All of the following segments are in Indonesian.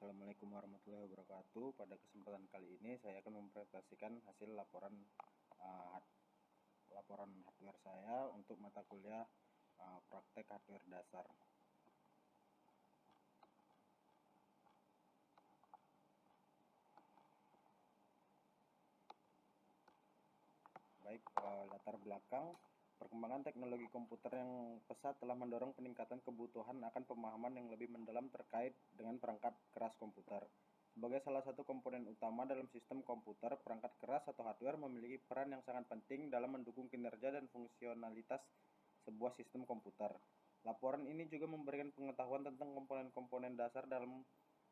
Assalamualaikum warahmatullahi wabarakatuh. Pada kesempatan kali ini saya akan mempresentasikan hasil laporan hardware saya untuk mata kuliah praktek hardware dasar. Baik, latar belakang perkembangan teknologi komputer yang pesat telah mendorong peningkatan kebutuhan akan pemahaman yang lebih mendalam terkait dengan perangkat keras komputer. Sebagai salah satu komponen utama dalam sistem komputer, perangkat keras atau hardware memiliki peran yang sangat penting dalam mendukung kinerja dan fungsionalitas sebuah sistem komputer. Laporan ini juga memberikan pengetahuan tentang komponen-komponen dasar dalam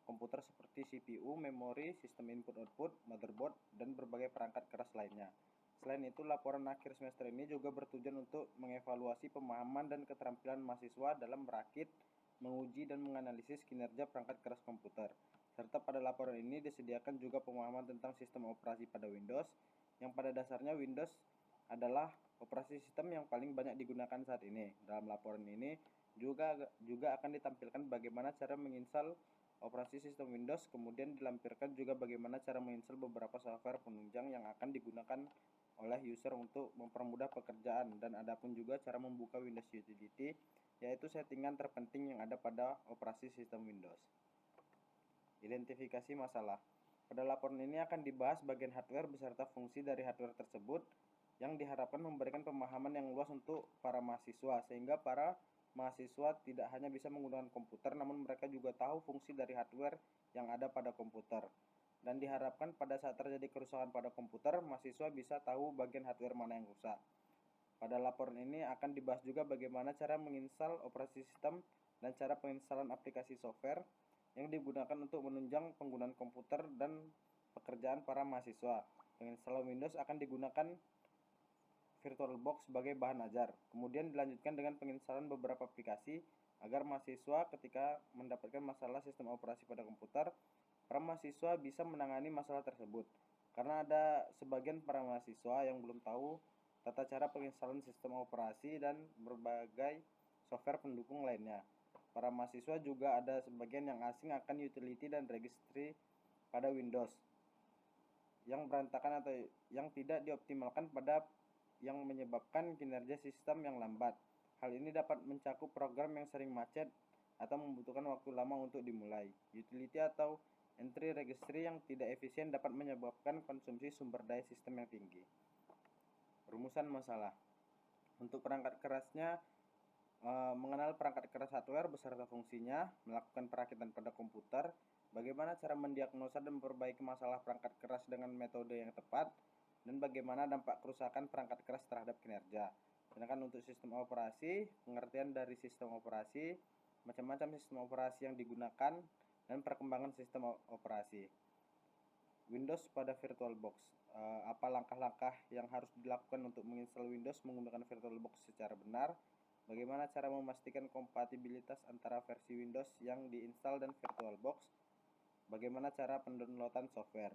komputer seperti CPU, memori, sistem input-output, motherboard, dan berbagai perangkat keras lainnya. Selain itu, laporan akhir semester ini juga bertujuan untuk mengevaluasi pemahaman dan keterampilan mahasiswa dalam merakit, menguji, dan menganalisis kinerja perangkat keras komputer. Serta pada laporan ini disediakan juga pemahaman tentang sistem operasi pada Windows, yang pada dasarnya Windows adalah operasi sistem yang paling banyak digunakan saat ini. Dalam laporan ini juga akan ditampilkan bagaimana cara menginstal operasi sistem Windows, kemudian dilampirkan juga bagaimana cara menginstal beberapa software penunjang yang akan digunakan oleh user untuk mempermudah pekerjaan, dan adapun juga cara membuka Windows Utility, yaitu settingan terpenting yang ada pada operasi sistem Windows. Identifikasi masalah. Pada laporan ini akan dibahas bagian hardware beserta fungsi dari hardware tersebut yang diharapkan memberikan pemahaman yang luas untuk para mahasiswa, sehingga para mahasiswa tidak hanya bisa menggunakan komputer, namun mereka juga tahu fungsi dari hardware yang ada pada komputer. Dan diharapkan pada saat terjadi kerusakan pada komputer, mahasiswa bisa tahu bagian hardware mana yang rusak. Pada laporan ini akan dibahas juga bagaimana cara menginstal operasi sistem dan cara penginstalan aplikasi software yang digunakan untuk menunjang penggunaan komputer dan pekerjaan para mahasiswa. Penginstalan Windows akan digunakan VirtualBox sebagai bahan ajar. Kemudian dilanjutkan dengan penginstalan beberapa aplikasi agar mahasiswa ketika mendapatkan masalah sistem operasi pada komputer, para mahasiswa bisa menangani masalah tersebut. Karena ada sebagian para mahasiswa yang belum tahu tata cara penginstalan sistem operasi dan berbagai software pendukung lainnya. Para mahasiswa juga ada sebagian yang asing akan utility dan registry pada Windows yang berantakan atau yang tidak dioptimalkan yang menyebabkan kinerja sistem yang lambat. Hal ini dapat mencakup program yang sering macet atau membutuhkan waktu lama untuk dimulai. Utility atau entry registry yang tidak efisien dapat menyebabkan konsumsi sumber daya sistem yang tinggi. Rumusan masalah. Untuk perangkat kerasnya, mengenal perangkat keras hardware beserta fungsinya, melakukan perakitan pada komputer, bagaimana cara mendiagnosa dan memperbaiki masalah perangkat keras dengan metode yang tepat, dan bagaimana dampak kerusakan perangkat keras terhadap kinerja. Sedangkan untuk sistem operasi, pengertian dari sistem operasi, macam-macam sistem operasi yang digunakan, dan perkembangan sistem operasi. Windows pada VirtualBox. Apa langkah-langkah yang harus dilakukan untuk menginstal Windows menggunakan VirtualBox secara benar? Bagaimana cara memastikan kompatibilitas antara versi Windows yang diinstal dan VirtualBox? Bagaimana cara pendownloadan software?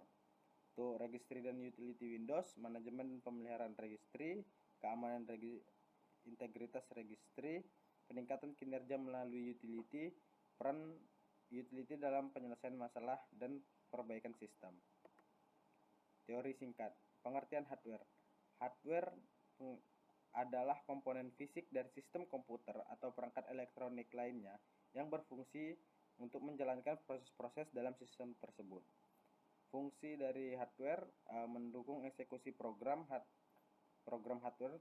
Untuk registry dan utility Windows, manajemen dan pemeliharaan registry, keamanan integritas registry, peningkatan kinerja melalui utility, peran utility dalam penyelesaian masalah, dan perbaikan sistem. Teori singkat. Pengertian hardware. Hardware adalah komponen fisik dari sistem komputer atau perangkat elektronik lainnya yang berfungsi untuk menjalankan proses-proses dalam sistem tersebut. Fungsi dari hardware mendukung eksekusi program hardware,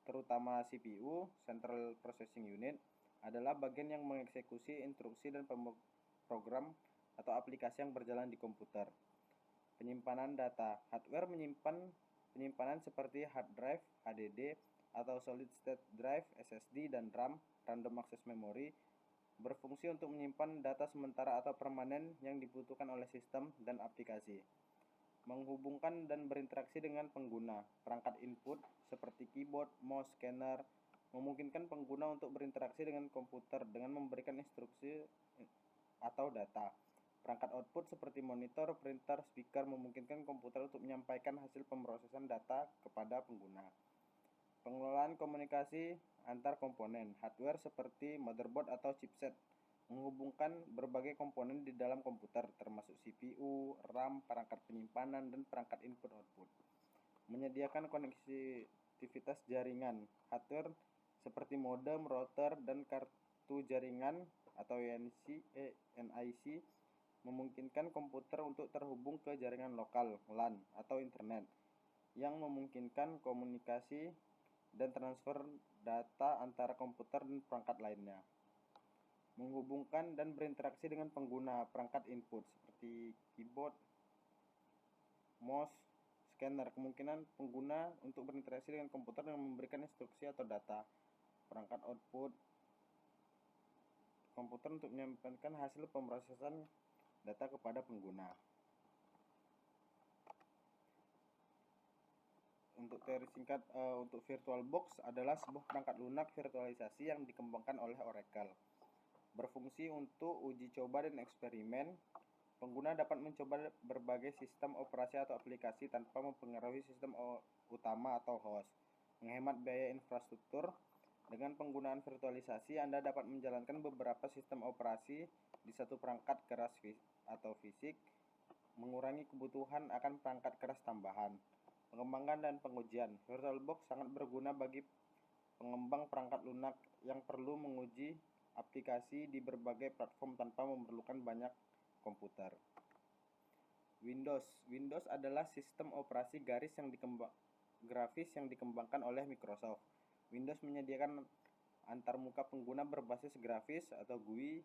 terutama CPU, Central Processing Unit, adalah bagian yang mengeksekusi instruksi dan program atau aplikasi yang berjalan di komputer. Penyimpanan data. Hardware menyimpan penyimpanan seperti hard drive, HDD, atau solid state drive, SSD, dan RAM, random access memory, berfungsi untuk menyimpan data sementara atau permanen yang dibutuhkan oleh sistem dan aplikasi. Menghubungkan dan berinteraksi dengan pengguna. Perangkat input seperti keyboard, mouse, scanner memungkinkan pengguna untuk berinteraksi dengan komputer dengan memberikan instruksi atau data. Perangkat output seperti monitor, printer, speaker memungkinkan komputer untuk menyampaikan hasil pemrosesan data kepada pengguna. Pengelolaan komunikasi antar komponen. Hardware seperti motherboard atau chipset menghubungkan berbagai komponen di dalam komputer termasuk CPU, RAM, perangkat penyimpanan, dan perangkat input-output. Menyediakan konektivitas jaringan, hardware seperti modem, router, dan kartu jaringan atau NIC memungkinkan komputer untuk terhubung ke jaringan lokal, LAN, atau internet, yang memungkinkan komunikasi dan transfer data antara komputer dan perangkat lainnya. Menghubungkan dan berinteraksi dengan pengguna perangkat input seperti keyboard, mouse, scanner. Kemungkinan pengguna untuk berinteraksi dengan komputer dengan memberikan instruksi atau data. Perangkat output komputer untuk menyampaikan hasil pemrosesan data kepada pengguna. Untuk teori singkat untuk VirtualBox adalah sebuah perangkat lunak virtualisasi yang dikembangkan oleh Oracle. Berfungsi untuk uji coba dan eksperimen. Pengguna dapat mencoba berbagai sistem operasi atau aplikasi tanpa mempengaruhi sistem utama atau host. Menghemat biaya infrastruktur. Dengan penggunaan virtualisasi, Anda dapat menjalankan beberapa sistem operasi di satu perangkat keras atau fisik, mengurangi kebutuhan akan perangkat keras tambahan. Pengembangan dan pengujian. VirtualBox sangat berguna bagi pengembang perangkat lunak yang perlu menguji aplikasi di berbagai platform tanpa memerlukan banyak komputer. Windows adalah sistem operasi grafis yang dikembangkan oleh Microsoft. Windows menyediakan antarmuka pengguna berbasis grafis atau GUI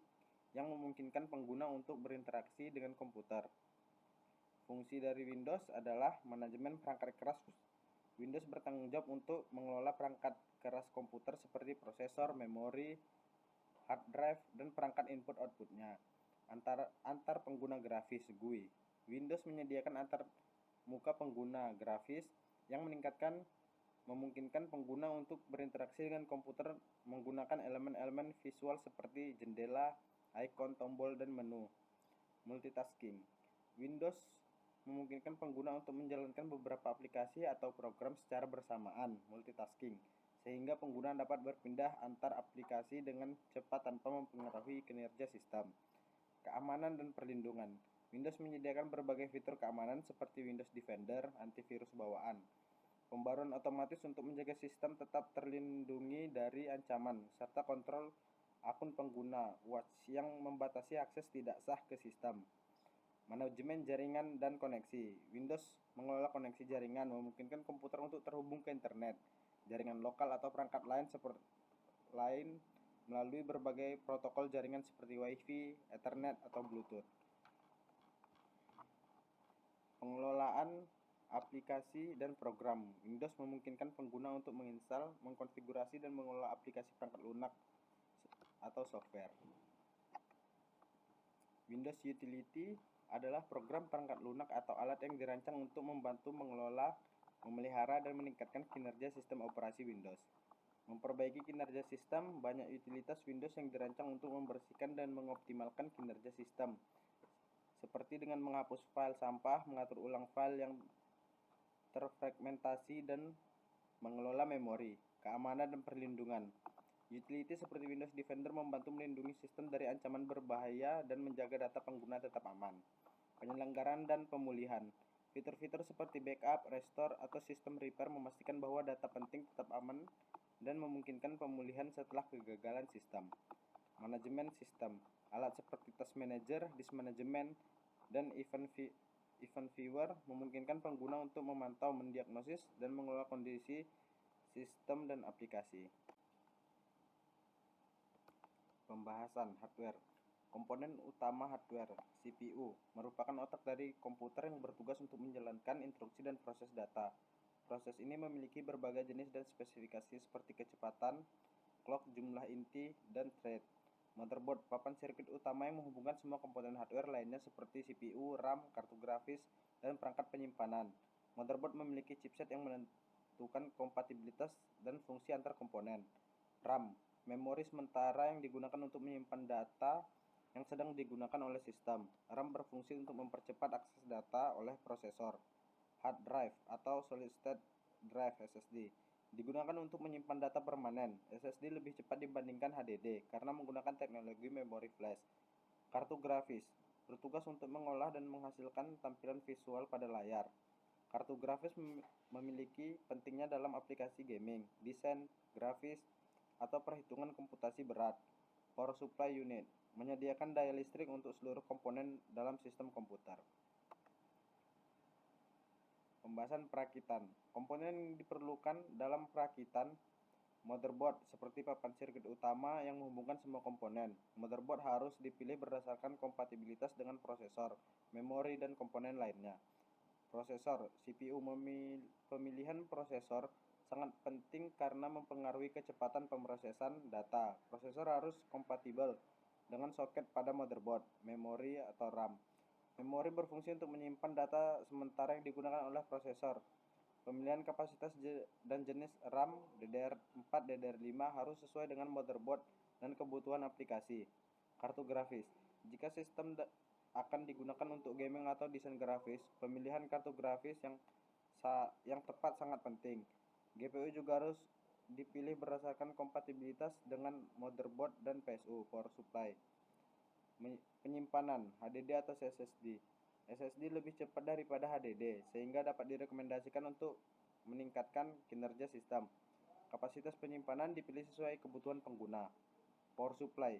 yang memungkinkan pengguna untuk berinteraksi dengan komputer. Fungsi dari Windows adalah manajemen perangkat keras. Windows bertanggung jawab untuk mengelola perangkat keras komputer seperti prosesor, memori, hard drive, dan perangkat input-outputnya. Antar pengguna grafis GUI. Windows menyediakan antar muka pengguna grafis yang memungkinkan pengguna untuk berinteraksi dengan komputer menggunakan elemen-elemen visual seperti jendela, ikon, tombol, dan menu. Multitasking. Windows memungkinkan pengguna untuk menjalankan beberapa aplikasi atau program secara bersamaan, multitasking, sehingga pengguna dapat berpindah antar aplikasi dengan cepat tanpa mempengaruhi kinerja sistem. Keamanan dan perlindungan. Windows menyediakan berbagai fitur keamanan seperti Windows Defender, antivirus bawaan, pembaruan otomatis untuk menjaga sistem tetap terlindungi dari ancaman, serta kontrol akun pengguna Watch yang membatasi akses tidak sah ke sistem. Manajemen jaringan dan koneksi. Windows mengelola koneksi jaringan, memungkinkan komputer untuk terhubung ke internet, jaringan lokal atau perangkat lain melalui berbagai protokol jaringan seperti Wi-Fi, Ethernet, atau Bluetooth. Pengelolaan aplikasi dan program. Windows memungkinkan pengguna untuk menginstal, mengkonfigurasi, dan mengelola aplikasi perangkat lunak atau software. Windows Utility adalah program perangkat lunak atau alat yang dirancang untuk membantu mengelola, memelihara, dan meningkatkan kinerja sistem operasi Windows. Memperbaiki kinerja sistem. Banyak utilitas Windows yang dirancang untuk membersihkan dan mengoptimalkan kinerja sistem, seperti dengan menghapus file sampah, mengatur ulang file yang terfragmentasi, dan mengelola memori. Keamanan dan perlindungan. Utility seperti Windows Defender membantu melindungi sistem dari ancaman berbahaya dan menjaga data pengguna tetap aman. Penyelenggaraan dan pemulihan. Fitur-fitur seperti backup, restore, atau sistem repair memastikan bahwa data penting tetap aman dan memungkinkan pemulihan setelah kegagalan sistem. Manajemen sistem. Alat seperti Task Manager, Disk Management, dan Event Viewer memungkinkan pengguna untuk memantau, mendiagnosis, dan mengelola kondisi sistem dan aplikasi. Pembahasan hardware. Komponen utama hardware, CPU, merupakan otak dari komputer yang bertugas untuk menjalankan instruksi dan proses data. Proses ini memiliki berbagai jenis dan spesifikasi seperti kecepatan, clock, jumlah inti, dan thread. Motherboard, papan sirkuit utama yang menghubungkan semua komponen hardware lainnya seperti CPU, RAM, kartu grafis, dan perangkat penyimpanan. Motherboard memiliki chipset yang menentukan kompatibilitas dan fungsi antar komponen. RAM, memori sementara yang digunakan untuk menyimpan data yang sedang digunakan oleh sistem. RAM berfungsi untuk mempercepat akses data oleh prosesor. Hard drive atau solid state drive (SSD), Digunakan untuk menyimpan data permanen. SSD lebih cepat dibandingkan HDD karena menggunakan teknologi memori flash. Kartu grafis bertugas untuk mengolah dan menghasilkan tampilan visual pada layar. Kartu grafis memiliki pentingnya dalam aplikasi gaming, desain, grafis, atau perhitungan komputasi berat. Power supply unit menyediakan daya listrik untuk seluruh komponen dalam sistem komputer. Pembahasan perakitan. Komponen yang diperlukan dalam perakitan motherboard seperti papan sirkuit utama yang menghubungkan semua komponen. Motherboard harus dipilih berdasarkan kompatibilitas dengan prosesor, memori, dan komponen lainnya. Prosesor, CPU. Pemilihan prosesor sangat penting karena mempengaruhi kecepatan pemrosesan data. Prosesor harus kompatibel dengan soket pada motherboard, memori, atau RAM. Memori berfungsi untuk menyimpan data sementara yang digunakan oleh prosesor. Pemilihan kapasitas dan jenis RAM DDR4, DDR5 harus sesuai dengan motherboard dan kebutuhan aplikasi. Kartu grafis. Jika sistem akan digunakan untuk gaming atau desain grafis, pemilihan kartu grafis yang tepat sangat penting. GPU juga harus dipilih berdasarkan kompatibilitas dengan motherboard dan PSU, power supply. Penyimpanan HDD atau SSD. SSD lebih cepat daripada HDD sehingga dapat direkomendasikan untuk meningkatkan kinerja sistem. Kapasitas penyimpanan dipilih sesuai kebutuhan pengguna. Power supply.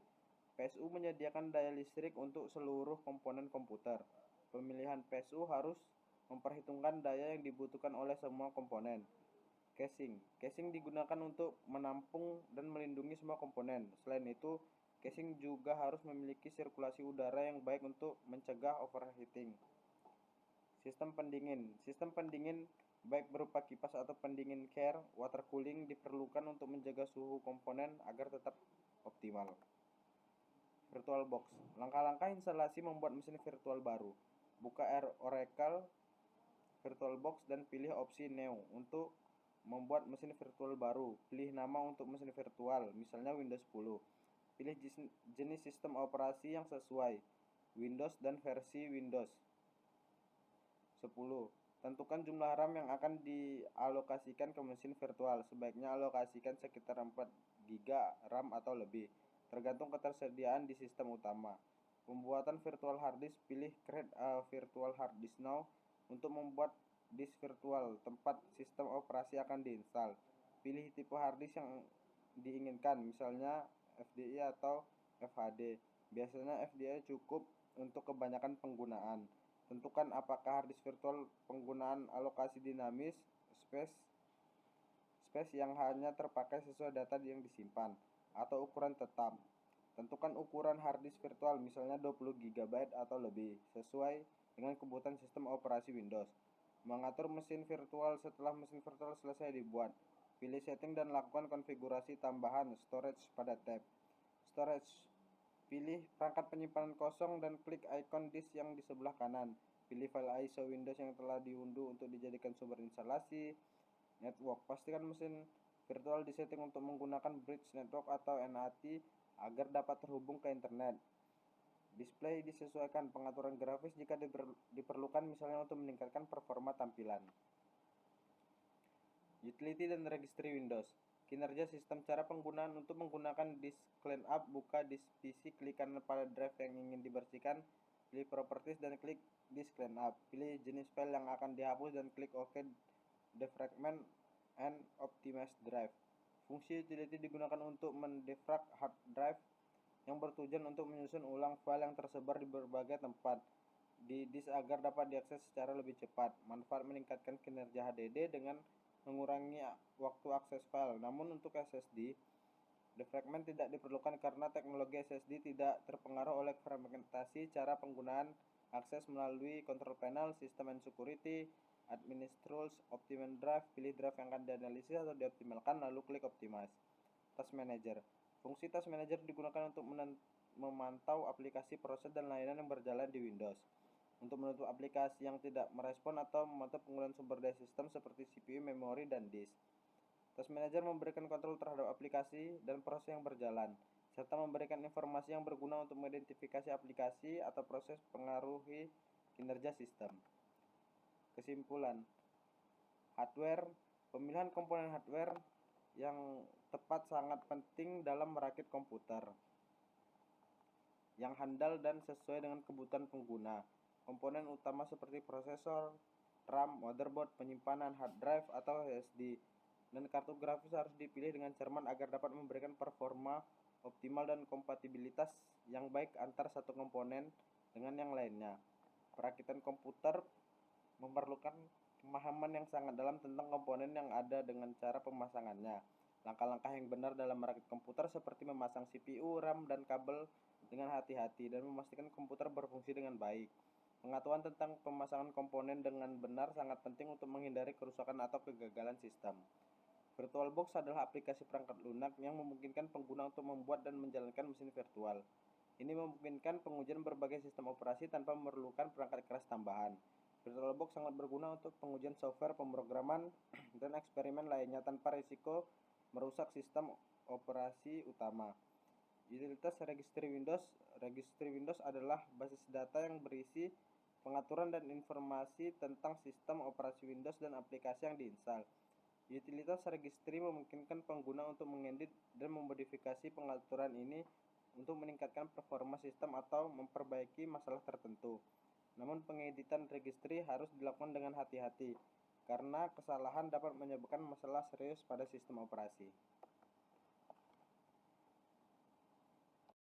PSU menyediakan daya listrik untuk seluruh komponen komputer. Pemilihan PSU harus memperhitungkan daya yang dibutuhkan oleh semua komponen. Casing. Casing digunakan untuk menampung dan melindungi semua komponen. Selain itu, casing juga harus memiliki sirkulasi udara yang baik untuk mencegah overheating. Sistem pendingin. Sistem pendingin baik berupa kipas atau pendingin water cooling diperlukan untuk menjaga suhu komponen agar tetap optimal. VirtualBox. Langkah-langkah instalasi membuat mesin virtual baru. Buka Oracle VirtualBox dan pilih opsi New untuk membuat mesin virtual baru. Pilih nama untuk mesin virtual, misalnya Windows 10. Pilih jenis sistem operasi yang sesuai, Windows dan versi Windows 10. Tentukan jumlah RAM yang akan dialokasikan ke mesin virtual. Sebaiknya alokasikan sekitar 4 GB RAM atau lebih, tergantung ketersediaan di sistem utama. Pembuatan virtual hard disk. Pilih Create a Virtual Hard Disk Now untuk membuat disk virtual tempat sistem operasi akan diinstal. Pilih tipe hard disk yang diinginkan, misalnya FDI atau FHD. Biasanya FDI cukup untuk kebanyakan penggunaan. Tentukan apakah hard disk virtual penggunaan alokasi dinamis, space yang hanya terpakai sesuai data yang disimpan, atau ukuran tetap. Tentukan ukuran hard disk virtual, misalnya 20 GB atau lebih, sesuai dengan kebutuhan sistem operasi Windows. Mengatur mesin virtual. Setelah mesin virtual selesai dibuat, pilih setting dan lakukan konfigurasi tambahan storage pada tab storage. Pilih perangkat penyimpanan kosong dan klik ikon disk yang di sebelah kanan. Pilih file ISO Windows yang telah diunduh untuk dijadikan sumber instalasi. Network. Pastikan mesin virtual disetting untuk menggunakan bridge network atau NAT agar dapat terhubung ke internet. Display disesuaikan. Pengaturan grafis jika diperlukan, misalnya untuk meningkatkan performa tampilan. Utility dan registry Windows. Kinerja sistem. Cara penggunaan. Untuk menggunakan disk cleanup, buka disk PC, klik kanan pada drive yang ingin dibersihkan, pilih properties dan klik disk cleanup. Pilih jenis file yang akan dihapus dan klik OK. Defragment and optimize drive. Fungsi utility digunakan untuk mendefrag hard drive yang bertujuan untuk menyusun ulang file yang tersebar di berbagai tempat di disk agar dapat diakses secara lebih cepat. Manfaat meningkatkan kinerja HDD dengan mengurangi waktu akses file. Namun untuk SSD, defragment tidak diperlukan karena teknologi SSD tidak terpengaruh oleh fragmentasi. Cara penggunaan. Akses melalui control panel, system and security, administrals, optimize drive. Pilih drive yang akan dianalisis atau dioptimalkan, lalu klik optimize. Task manager. Fungsi task manager digunakan untuk memantau aplikasi, proses, dan layanan yang berjalan di Windows. Untuk menutup aplikasi yang tidak merespon atau memantau penggunaan sumber daya sistem seperti CPU, memori, dan disk. Task manager memberikan kontrol terhadap aplikasi dan proses yang berjalan, serta memberikan informasi yang berguna untuk mengidentifikasi aplikasi atau proses pengaruhi kinerja sistem. Kesimpulan. Hardware Pemilihan komponen hardware yang tepat sangat penting dalam merakit komputer yang handal dan sesuai dengan kebutuhan pengguna. Komponen utama seperti prosesor, RAM, motherboard, penyimpanan, hard drive atau SSD, dan kartu grafis harus dipilih dengan cermat agar dapat memberikan performa optimal dan kompatibilitas yang baik antar satu komponen dengan yang lainnya. Perakitan komputer memerlukan pemahaman yang sangat dalam tentang komponen yang ada dengan cara pemasangannya. Langkah-langkah yang benar dalam merakit komputer seperti memasang CPU, RAM, dan kabel dengan hati-hati dan memastikan komputer berfungsi dengan baik. Pengetahuan tentang pemasangan komponen dengan benar sangat penting untuk menghindari kerusakan atau kegagalan sistem. VirtualBox adalah aplikasi perangkat lunak yang memungkinkan pengguna untuk membuat dan menjalankan mesin virtual. Ini memungkinkan pengujian berbagai sistem operasi tanpa memerlukan perangkat keras tambahan. VirtualBox sangat berguna untuk pengujian software, pemrograman, dan eksperimen lainnya tanpa risiko merusak sistem operasi utama. Utilitas registry Windows. Registry Windows adalah basis data yang berisi pengaturan dan informasi tentang sistem operasi Windows dan aplikasi yang diinstal. Utilitas registry memungkinkan pengguna untuk mengedit dan memodifikasi pengaturan ini untuk meningkatkan performa sistem atau memperbaiki masalah tertentu. Namun pengeditan registry harus dilakukan dengan hati-hati, karena kesalahan dapat menyebabkan masalah serius pada sistem operasi.